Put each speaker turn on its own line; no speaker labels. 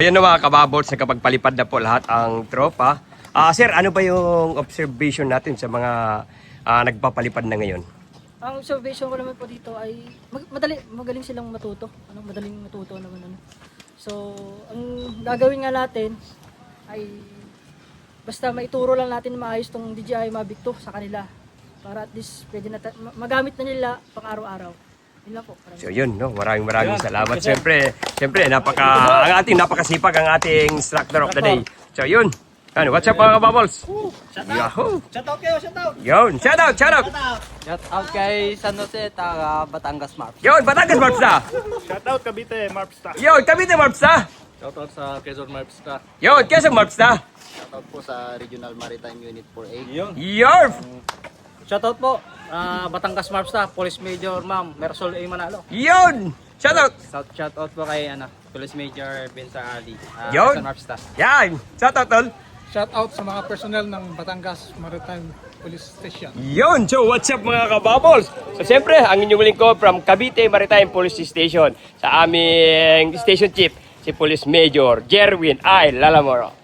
Ayan na mga kababols, nakapagpalipad na po lahat ang tropa. Sir, ano ba yung observation natin sa mga nagpapalipad na ngayon?
Ang observation ko naman po dito ay magaling silang matuto. Madaling matuto naman ano. So, ang gagawin nga natin ay basta maituro lang natin maayos tong DJI Mavic 2 sa kanila para at least pwede na magamit na nila pang araw-araw. Yun lang po.
So yun, no? Maraming salamat. Siyempre, ang ating napakasipag ang ating instructor of the day. So yun. Ano, what's up mga kababols? Yahoo!
Shoutout kayo, shoutout!
Yun, shout out!
Shout out kay San Jose, taga Batangas Map.
Yun, Batangas Marpsta!
Shoutout Cavite, Marpsta!
Yun, Cavite Marpsta!
Shoutout sa Quezon Marpsta!
Yun, Quezon Marpsta!
Shoutout po sa Regional Maritime Unit 4A.
Yorf!
Shoutout po, Batangas Mapsta, Police Major Ma'am Mersol A. Manalo.
Yun! Shout out!
Shoutout po kay Police Major Benza Ali,
Yun.
Quezon Mapsta.
Yan! Shout out, tol!
Shout out sa mga personnel ng Batangas Maritime Police Station.
Yun! So, what's up mga kababols? So, siyempre, ang inyong lingkod from Cavite Maritime Police Station sa aming station chief, si Police Major Jerwin I. Lalamoro.